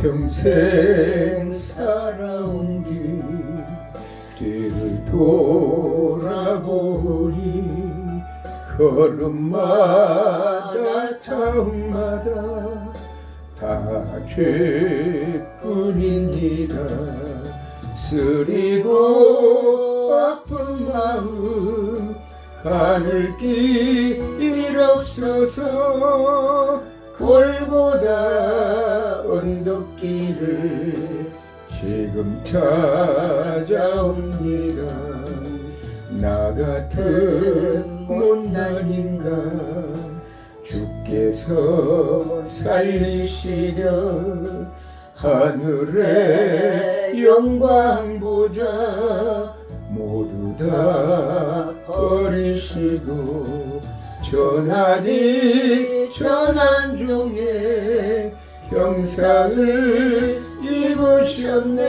평생 살아온 길 뒤를 돌아보니 걸음마다 자음마다 다 죄뿐입니다. 쓰리고 아픈 마음 가눌 길 없어서 골고다 언덕길을 지금 찾아옵니다. 나 같은 못난인가 주께서 살리시려 하늘의 영광 보자 모두 다 버리시고 전하디 전한 종의 형상을 입으셨네.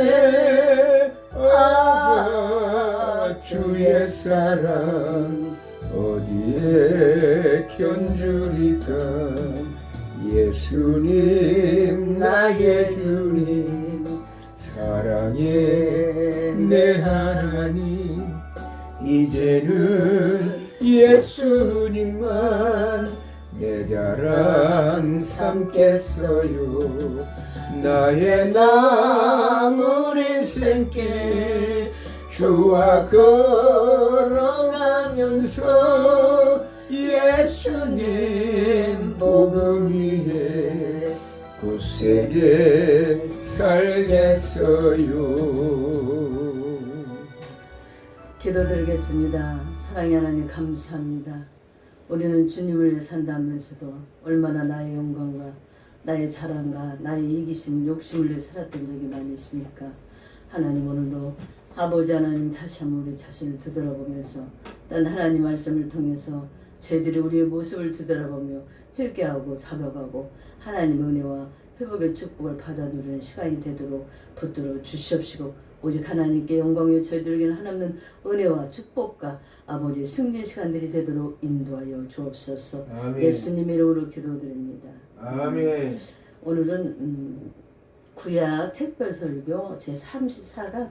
아 주의 사랑 어디에 견주리까. 예수님 나의 주님 사랑의 내 하나님 이제는 예수님만 내 자랑 삼겠어요. 나의 남은 인생길 주와 걸어가면서 예수님 복음 위에 굳세게 살겠어요. 기도드리겠습니다. 사랑의 하나님 감사합니다. 우리는 주님을 위해 산다면서도 얼마나 나의 영광과 나의 자랑과 나의 이기심, 욕심을 위해 살았던 적이 많이 있습니까? 하나님 오늘도 아버지 하나님 다시 한번 우리 자신을 되돌아보면서 난 하나님 말씀을 통해서 저희들이 우리의 모습을 되돌아보며 회개하고 자백하고 하나님의 은혜와 회복의 축복을 받아 누리는 시간이 되도록 붙들어 주시옵시고 오직 하나님께 영광이요 저희들에게는 하나님은 은혜와 축복과 아버지의 승리의 시간들이 되도록 인도하여 주옵소서. 아멘. 예수님의 이름으로 기도드립니다. 아멘. 오늘은 구약 책별설교 제34강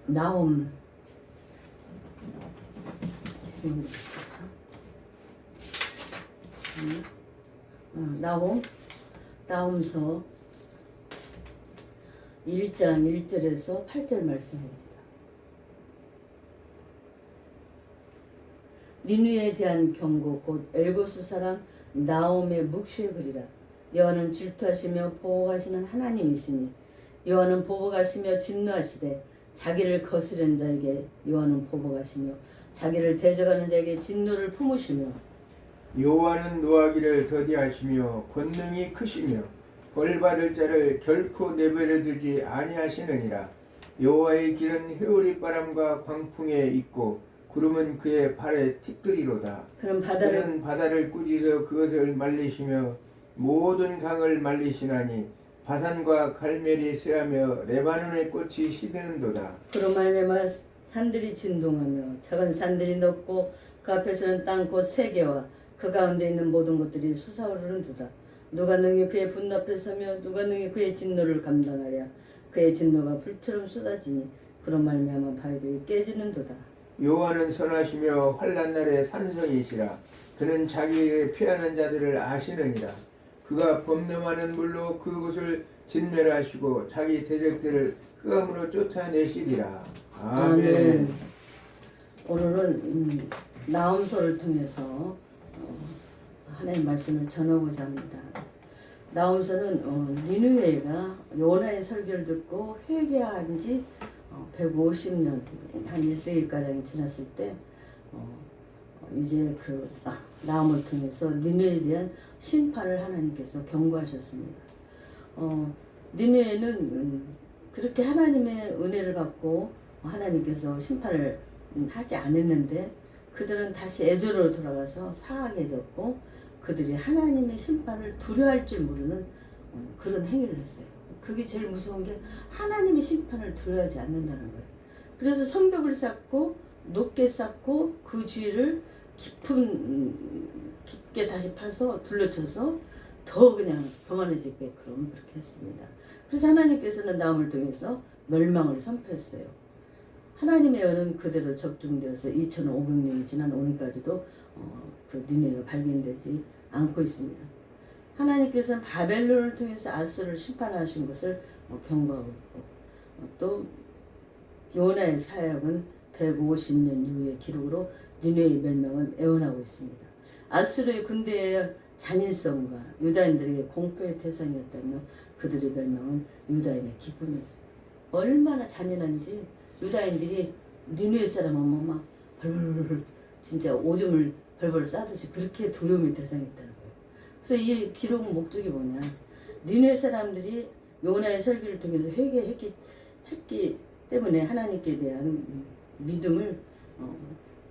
나옴 나홈서 1장 1절에서 8절 말씀입니다. 니느웨에 대한 경고 곧 엘고스 사람 나홈의 묵시의 글이라. 여호와는 질투하시며 보복하시는 하나님이시니 여호와는 보복하시며 진노하시되 자기를 거스른 자에게 여호와는 보복하시며 자기를 대적하는 자에게 진노를 품으시며 여호와는 노하기를 더디하시며 권능이 크시며 벌받을 자를 결코 내버려 두지 아니하시느니라. 여호와의 길은 회오리 바람과 광풍에 있고 구름은 그의 발에 티끌이로다. 그는 바다를 꾸짖어 그것을 말리시며 모든 강을 말리시나니 바산과 갈멜이 쇠하며 레바논의 꽃이 시드는도다. 그로 말미암아 산들이 진동하며 작은 산들이 높고 그 앞에서는 땅 곧 세계와 그 가운데 있는 모든 것들이 솟아오르는도다. 누가 능히 그의 분노 앞에 서며 누가 능히 그의 진노를 감당하랴. 그의 진노가 불처럼 쏟아지니 그로 말미암아 바위들이 깨지는도다. 여호와는 선하시며 환난 날에 산성이시라. 그는 자기에게 피하는 자들을 아시느니라. 그가 범람하는 물로 그곳을 진멸하시고 자기 대적들을 흑암으로 쫓아내시리라. 아멘. 오늘은 나홈서를 통해서 하나님 말씀을 전하고자 합니다. 나홈서는 니느웨가 요나의 설교를 듣고 회개한 지 150년 한 1세기가량이 지났을 때 이제 나홈을 통해서 니느웨에 대한 심판을 하나님께서 경고하셨습니다. 니느웨는 그렇게 하나님의 은혜를 받고 하나님께서 심판을 하지 않았는데 그들은 다시 애전으로 돌아가서 사악해졌고 그들이 하나님의 심판을 두려워할 줄 모르는 그런 행위를 했어요. 그게 제일 무서운 게 하나님의 심판을 두려워하지 않는다는 거예요. 그래서 성벽을 쌓고 높게 쌓고 그 주위를 깊게 다시 파서 둘러쳐서 더 그냥 교만해지게끔 그렇게 했습니다. 그래서 하나님께서는 나움을 통해서 멸망을 선포했어요. 하나님의 은은 그대로 적중되어서 2500년이 지난 오늘까지도 그 니네가 발견되지 않고 있습니다. 하나님께서는 바벨론을 통해서 아수르를 심판하신 것을 경고하고 있고 또 요나의 사역은 150년 이후의 기록으로 니네의 멸망은 애원하고 있습니다. 아수르의 군대의 잔인성과 유다인들에게 공포의 대상이었다며 그들의 멸망은 유다인의 기쁨이었습니다. 얼마나 잔인한지 유다인들이 니느웨 사람은 막 벌벌 진짜 오줌을 벌벌 싸듯이 그렇게 두려움의 대상이었다는 거예요. 그래서 이 기록 목적이 뭐냐? 니느웨 사람들이 요나의 설교를 통해서 회개했기 때문에 하나님께 대한 믿음을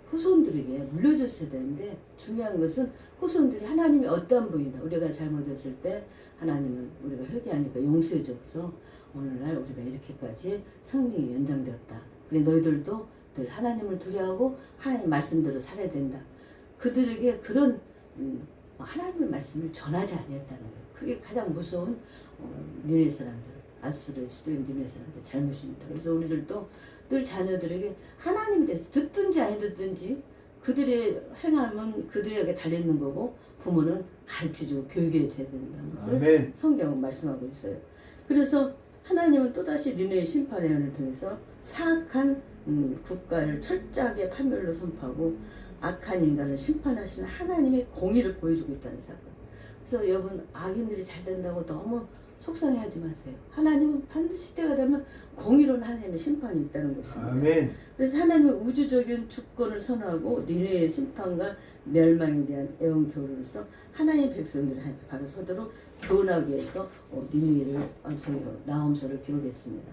후손들에게 물려줬어야 되는데 중요한 것은 후손들이 하나님이 어떤 분이다. 우리가 잘못했을 때 하나님은 우리가 회개하니까 용서해줘서 오늘날 우리가 이렇게까지 생명이 연장되었다. 그래 너희들도 늘 하나님을 두려워하고 하나님 말씀대로 살아야 된다. 그들에게 그런 하나님의 말씀을 전하지 아니했다는 거예요. 그게 가장 무서운 니느웨 사람들, 아수르의 수도인 니느웨 사람들 잘못입니다. 그래서 우리들도 늘 자녀들에게 하나님에 대해서 듣든지 안 듣든지 그들의 행함은 그들에게 달려있는 거고 부모는 가르쳐주고 교육해야 된다는 것을 아멘. 성경은 말씀하고 있어요. 그래서 하나님은 또다시 니느웨 심판의 예언을 통해서 사악한 국가를 철저하게 파멸로 선포하고 악한 인간을 심판하시는 하나님의 공의를 보여주고 있다는 사건. 그래서 여러분 악인들이 잘 된다고 너무 속상해하지 마세요. 하나님은 반드시 때가 되면 공의로운 하나님의 심판이 있다는 것입니다. 아멘. 그래서 하나님은 우주적인 주권을 선언하고 니느웨의 심판과 멸망에 대한 애원 교훈으로서 하나님의 백성들을 바로 서도록 교훈하기 위해서 니느웨를 나홈서를 기록했습니다.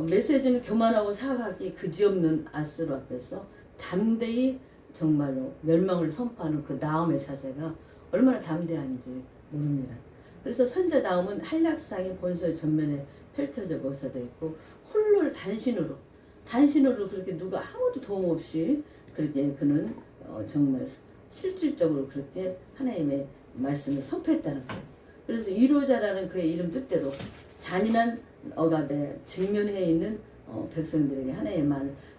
메시지는 교만하고 사악하기 그지없는 아수르 앞에서 담대히 정말로 멸망을 선포하는 그 나홈의 자세가 얼마나 담대한지 모릅니다. 그래서 선자 나홈은 한락상의 본소의 전면에 펼쳐져 모서되어 있고 홀로 단신으로 그렇게 누가 아무도 도움 없이 그렇게 그는 정말 실질적으로 그렇게 하나님의 말씀을 선포했다는 거예요. 그래서 위로자라는 그의 이름 뜻대로 잔인한 억압에 직면해 있는 백성들에게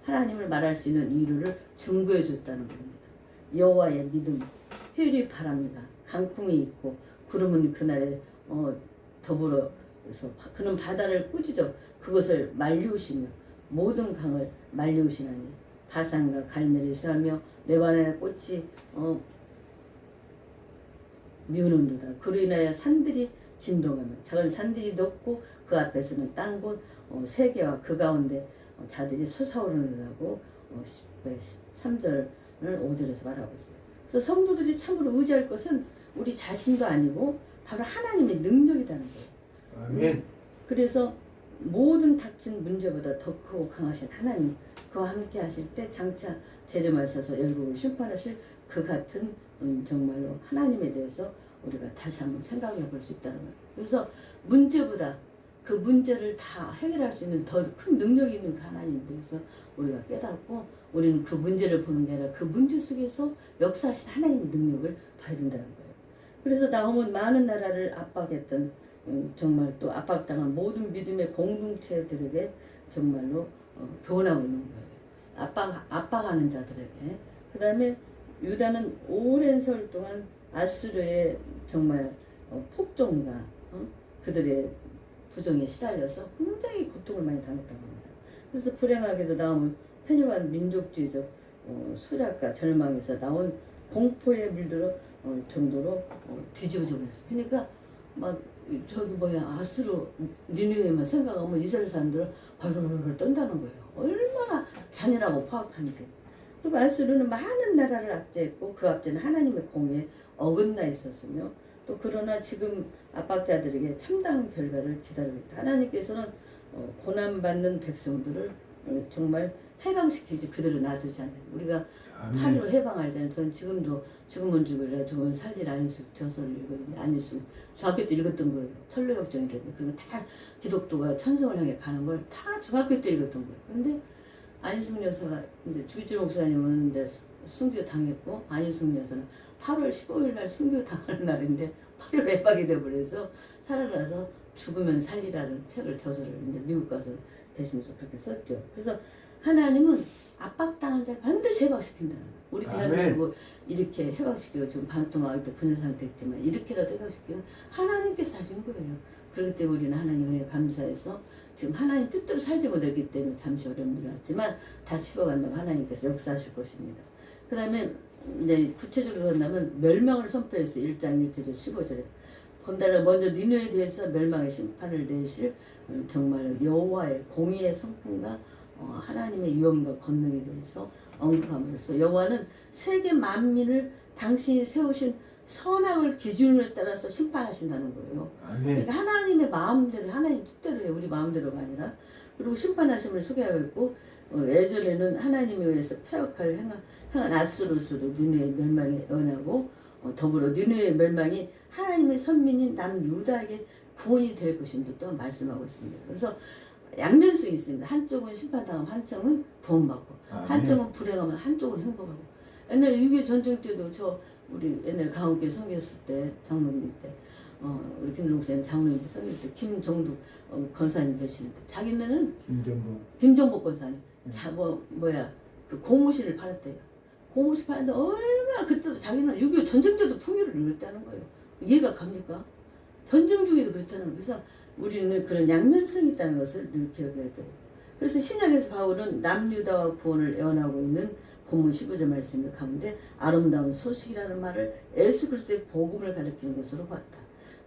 하나님을 말할 수 있는 위로를 증거해 줬다는 겁니다. 여호와의 믿음, 회리 바랍니다. 강풍이 있고 구름은 그날에 더불어서 그는 바다를 꾸짖어 그것을 말리우시며 모든 강을 말리우시나니 바산과 갈멜이 쇠하며 레바논의 꽃이 미우는도다. 그로 인하여 산들이 진동하며 작은 산들이 높고 그 앞에서는 땅곳 세계와 그 가운데 자들이 솟아오르는다고 3절을 5절에서 말하고 있어요. 그래서 성도들이 참으로 의지할 것은 우리 자신도 아니고 바로 하나님의 능력이라는 거예요. 아멘. 그래서 모든 닥친 문제보다 더 크고 강하신 하나님 그와 함께 하실 때 장차 재림하셔서 열국을 심판하실 그 같은 정말로 하나님에 대해서 우리가 다시 한번 생각해 볼 수 있다는 거예요. 그래서 문제보다 그 문제를 다 해결할 수 있는 더 큰 능력이 있는 그 하나님에 대해서 우리가 깨닫고 우리는 그 문제를 보는 게 아니라 그 문제 속에서 역사하신 하나님의 능력을 봐야 된다는 거예요. 그래서 나홈은 많은 나라를 압박했던 정말 또 압박당한 모든 믿음의 공동체들에게 정말로 교훈하고 있는 거예요. 압박하는 자들에게. 그 다음에 유다는 오랜 세월 동안 아수르의 정말 폭정과 그들의 부정에 시달려서 굉장히 고통을 많이 당했다고 합니다. 그래서 불행하게도 나홈은 편협한 민족주의적 소략과 절망에서 나온 공포에 물들어 정도로 뒤집어져 버렸어요. 그러니까 막 저기 아수르 니느웨만 생각하면 이스라엘 사람들은 벌벌벌 떤다는 거예요. 얼마나 잔인하고 파악한지. 그리고 아수르는 많은 나라를 압제했고 그 압제는 하나님의 공에 어긋나 있었으며 또 그러나 지금 압박자들에게 참다운 결과를 기다리고 있다. 하나님께서는 고난받는 백성들을 정말 해방시키지 그대로 놔두지 않아요. 우리가 파리로 해방할 때는 저는 지금도 죽으면 죽으리라 죽으면 살리라 안희숙 저서를 읽었는데 안희숙 중학교 때 읽었던 거예요. 철로역정이랬는데 그리고 다 기독교가 천성을 향해 가는 걸 다 중학교 때 읽었던 거예요. 근데 안희숙 여사가 이제 주기철 목사님은 이제 순교 당했고 안희숙녀서는 8월 15일 날 순교 당하는 날인데 8월 외박이 돼버려서 살아나서 죽으면 살리라는 책을 저서를 이제 미국 가서 되시면서 그렇게 썼죠. 그래서 하나님은 압박당한 자를 반드시 해방시킨다는 거예요. 우리 대한민국을 이렇게 해방시키고 지금 반토막도 분열 상태였지만 이렇게라도 해방시키는 하나님께서 하신 거예요. 그렇기 때문에 우리는 하나님 은혜에 감사해서 지금 하나님 뜻대로 살지 못했기 때문에 잠시 어려움이 왔지만 다시 회복한다고 하나님께서 역사하실 것입니다. 그 다음에 이제 구체적으로 본다면 멸망을 선포했어요. 1장 1절에 15절에 본다라 먼저 니느웨에 대해서 멸망의 심판을 내실 정말 여호와의 공의의 성품과 하나님의 위엄과 권능에 대해서 언급함으로써 여호와는 세계 만민을 당신이 세우신 선악을 기준으로 따라서 심판하신다는 거예요. 아멘. 그러니까 하나님의 마음대로 하나님 뜻대로 해요. 우리 마음대로가 아니라. 그리고 심판하심을 소개하고 있고 예전에는 하나님에 의해서 폐역할 행한 아수르스로 니느웨의 멸망에 연하고 더불어 니느웨의 멸망이 하나님의 선민인 남유다에게 구원이 될 것임도 또 말씀하고 있습니다. 그래서 양면성이 있습니다. 한쪽은 심판당하면 한쪽은 구원받고 한쪽은 불행하면 한쪽은 행복하고. 옛날에 6.25 전쟁 때도 우리 옛날 강원교회 선교했을 때 장로님 때 우리 김종국 선생님 장로님 때 선교 때 김정국 권사님 계시는데 자기네는 김정복 권사님 그 고무신을 팔았대요. 고무신 파는데 얼마나 그때도 자기는 6.25 전쟁 때도 풍요를 누렸다는 거예요. 이해가 갑니까? 전쟁 중에도 그렇다는 거예요. 그래서 우리는 그런 양면성이 있다는 것을 늘 기억해야 돼요. 그래서 신약에서 바울은 남유다와 구원을 예언하고 있는 본문 15절 말씀 가운데 아름다운 소식이라는 말을 예수 그리스도의 복음을 가리키는 것으로 봤다.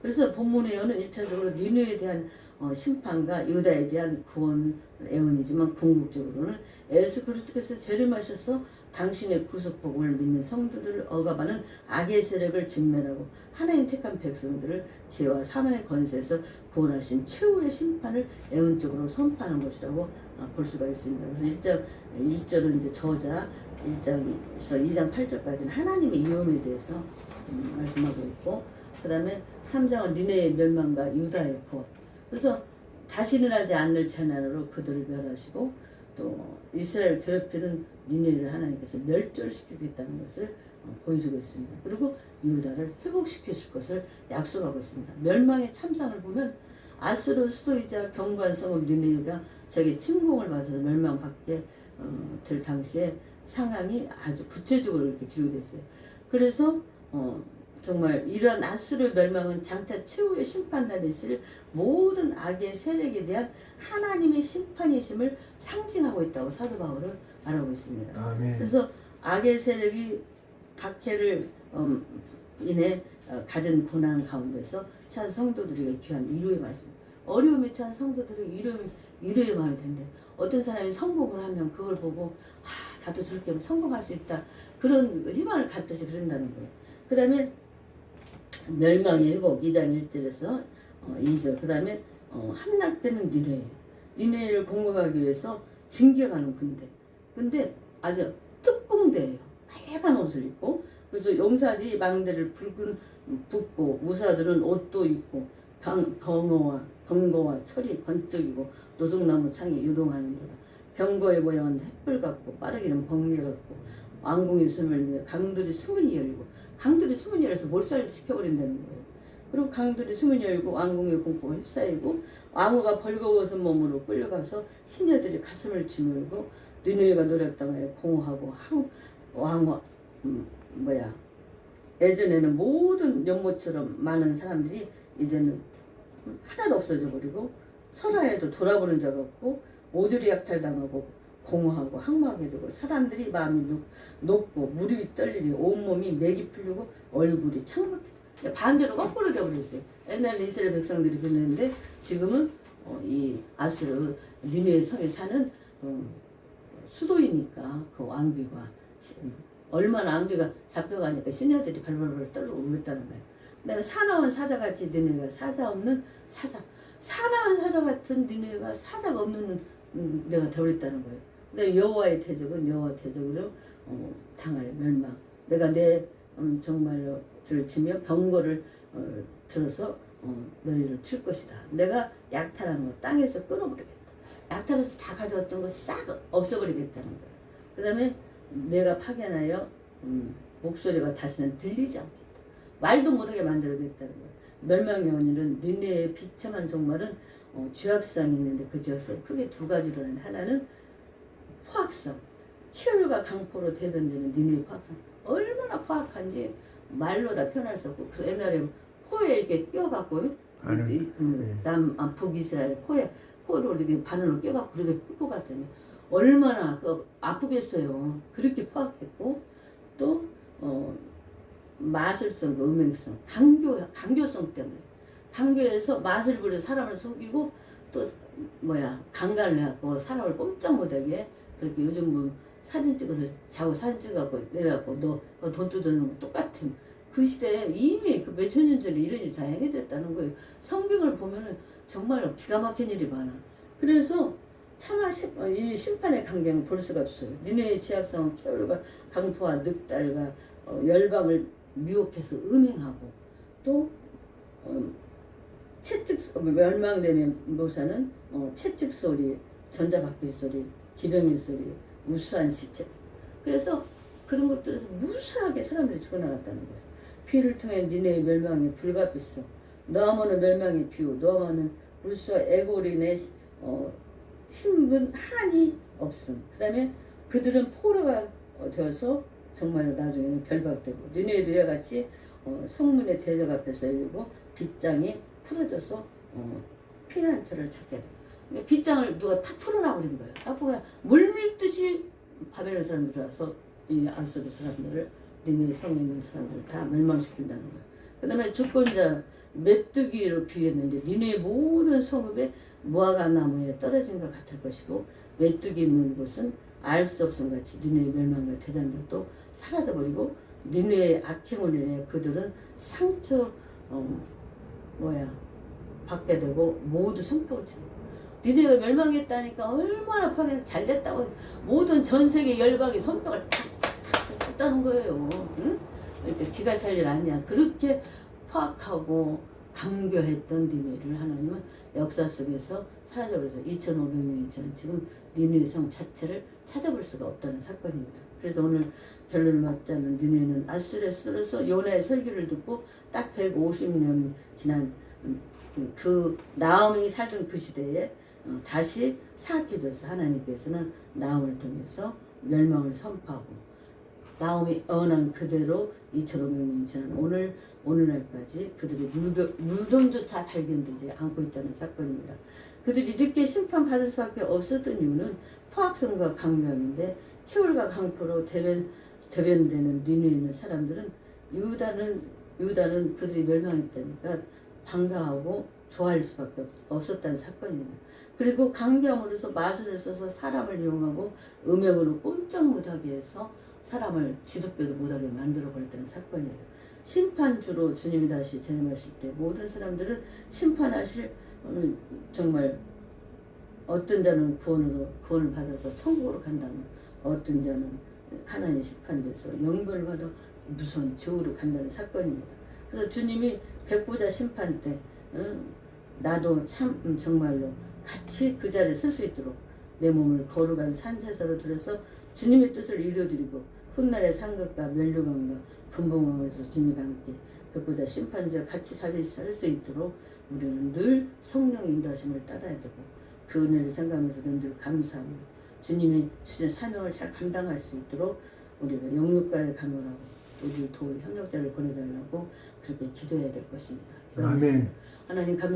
그래서 본문의 예언은 1차적으로 니느웨에 대한 심판과 유다에 대한 구원 예언이지만 궁극적으로는 예수 그리스도께서 재림하셔서 당신의 구속 복음을 믿는 성도들을 억압하는 악의 세력을 진멸하고 하나님 택한 백성들을 죄와 사망의 권세에서 구원하신 최후의 심판을 예언적으로 선포하는 것이라고 볼 수가 있습니다. 그래서 1절은 이제 저자 1장에서 2장 8절까지는 하나님의 위엄에 대해서 말씀하고 있고 그 다음에 3장은 니느웨의 멸망과 유다의 구원. 그래서 다시는 하지 않을 재난으로 그들을 멸하시고 또 이스라엘 괴롭히는 니느웨를 하나님께서 멸절시키겠다는 것을 보여주고 있습니다. 그리고 유다를 회복시키실 것을 약속하고 있습니다. 멸망의 참상을 보면 아수르 수도이자 경관성읍 니느웨가 자기 침공을 받아서 멸망받게 될 당시에 상황이 아주 구체적으로 이렇게 기록되어 있어요. 그래서 정말 이런 아수르 멸망은 장차 최후의 심판날에 있을 모든 악의 세력에 대한 하나님의 심판이심을 상징하고 있다고 사도 바울은 말하고 있습니다. 아멘. 그래서 악의 세력이 박해를 인해 가진 고난 가운데서 찬 성도들에게 귀한 위로의 말씀. 어려움에 찬 성도들에게 위로의 마음이 된대. 어떤 사람이 성공을 하면 그걸 보고 나도 저렇게 하면 성공할 수 있다. 그런 희망을 갖듯이 그런다는 거예요. 그 다음에 멸망의 회복 2장 1절에서 2절 그 다음에 함락되는 니느웨를 공격하기 위해서 징계가는 군대. 근데 아주 특공대예요. 빨간 옷을 입고 그래서 용사들이 망대를 붓고 무사들은 옷도 입고 번거와 철이 번쩍이고 노송나무 창이 유동하는 거다. 병거의 모양은 햇불 같고 빠르기는 번개 같고 왕궁의 숨을 위해 강들이 수문이 열리고 강들이 수문이 열려서 몰살을 시켜버린다는 거예요. 그리고 강들이 수문이 열고 왕궁의 공포가 휩싸이고 왕후가 벌거벗은 몸으로 끌려가서 시녀들이 가슴을 짓물고 니느웨가 노력당하여 공허하고 왕후 예전에는 모든 연못처럼 많은 사람들이 이제는 하나도 없어져 버리고 설화에도 돌아보는 자가 없고 모조리 약탈당하고 공허하고 항막하게 되고 사람들이 마음이 높고 무릎이 떨리며 온몸이 맥이 풀리고 얼굴이 창백해. 반대로 거꾸로 되어버렸어요. 옛날에 이스라엘 백성들이 그랬는데 지금은 이 아수르 니느웨 성에 사는 수도이니까 그 왕비가 얼마나 왕비가 잡혀가니까 시녀들이 발발발 떨고 울었다는 거예요. 그 다음에 사나운 사자같이 니느웨가 사자 없는 사자. 사나운 사자 같은 니느웨가 사자가 없는 내가 되어버렸다는 거예요. 그 다음에 여호와의 대적은 여호와 대적으로 당할 멸망. 내가 내 정말로 줄을 치며 병거를 들어서 너희를 칠 것이다. 내가 약탈한 거 땅에서 끊어버리겠다. 약탈해서 다 가져왔던 거 싹 없애버리겠다는 거예요. 그 다음에 내가 파견하여 목소리가 다시는 들리지 않겠다. 말도 못하게 만들어야겠다는 거야. 멸망의 원인은 니네의 비참한 종말은 죄악성이 있는데 그 죄악성이 크게 두 가지로 하는데 하나는 포악성. 희열과 강포로 대변되는 니네의 포악성. 얼마나 포악한지 말로 다 표현할 수 없고 그 옛날에 코에 이렇게 껴갖고 북이스라엘 코를 이렇게 바늘로 껴갖고 그렇게 풀고 갔더니 얼마나 아프겠어요. 그렇게 포악했고 또 마술성, 음행성, 강교성 때문에 강교해서 맛을 부려 사람을 속이고 또 강간을 해갖고 사람을 꼼짝 못하게 그렇게 요즘 뭐 사진 찍어서 자고 사진 찍어갖고 내려갖고 너 돈 뜯어내는 거 똑같은 그 시대에 이미 그 몇천 년 전에 이런 일이 다 행해졌다는 거예요. 성경을 보면은 정말 기가 막힌 일이 많아. 그래서 차마 이 심판의 강경을 볼 수가 없어요. 니네의 죄악성은 겨울과 강포와 늑달과 열방을 미혹해서 음행하고 또 멸망되는 묘사는 채찍 소리, 전자바퀴 소리, 기병의 소리, 우수한 시체. 그래서 그런 것들에서 무수하게 사람들이 죽어나갔다는 거죠. 피를 통해 니네의 멸망이 불가피성. 너아모는 멸망의 비유, 너아모는 루스와 에고린의 신분 한이 없음. 그 다음에 그들은 포로가 되어서 정말 나중에는 결박되고 니네의 같이 성문의 대적 앞에서 열리고 빗장이 풀어져서 피난처를 찾게 되고 빗장을 누가 탁 풀어놔 버린 거예요. 딱 그냥 물밀듯이 바벨론 사람들이 들어와서 이 아수르 사람들을 니네 성에 있는 사람들을 다 멸망시킨다는 거예요. 그 다음에 주권자 메뚜기로 비유했는데 니네의 모든 성읍에 무화과 나무에 떨어진 것 같을 것이고 메뚜기 있는 곳은 알 수 없음 같이 니네의 멸망과 대장들도 사라져버리고 니네의 악행을 인해 그들은 상처 받게 되고 모두 성격을 치고 니네가 멸망했다니까 얼마나 파괴 잘 됐다고 모든 전 세계 열방이 손뼉을 탁탁탁 쳤다는 거예요. 응? 이제 기가 찰 일 아니야. 그렇게 파악하고 강교했던 니네를 하나님은 역사 속에서 사라져버려서 2500년이 지난 지금 니네 성 자체를 찾아볼 수가 없다는 사건입니다. 그래서 오늘 결론을 맞자면 니네는 아수르에 쏠려서 요나의 설교를 듣고 딱 150년 지난 그 나음이 살던 그 시대에 다시 사악해져서 하나님께서는 나음을 통해서 멸망을 선포하고 나음이 언한 그대로 2500년이 지난 오늘날까지 그들의 물동조차 발견되지 않고 있다는 사건입니다. 그들이 이렇게 심판받을 수밖에 없었던 이유는 포악성과 강경인데 태울과 강포로 대변되는 니네에 있는 사람들은 유다는 그들이 멸망했다니까 반가워하고 좋아할 수밖에 없었다는 사건입니다. 그리고 강경으로서 마술을 써서 사람을 이용하고 음행으로 꼼짝 못하게 해서 사람을 쥐도뼈도 못하게 만들어 버렸다는 사건이에요. 심판주로 주님이 다시 재림하실 때 모든 사람들은 심판하실 정말 어떤 자는 구원을 받아서 천국으로 간다면 어떤 자는 하나님 심판돼서 영벌을 받아 무서운 지옥으로 간다는 사건입니다. 그래서 주님이 백보자 심판 때 나도 참 정말로 같이 그 자리에 설 수 있도록 내 몸을 거룩한 산제사로 들여서 주님의 뜻을 이루어드리고 훗날의 상급과 멸류관과 분봉왕에서 주님과 함께 백보자 심판자와 같이 살 수 있도록 우리는 늘 성령의 인도하심을 따라야 되고 그 은혜를 생각하면서 늘 감사하며 주님이 주신 사명을 잘 감당할 수 있도록 우리가 영육간을 강건하고 우리 도울 협력자를 보내달라고 그렇게 기도해야 될 것입니다. 아멘. 하나님 감사.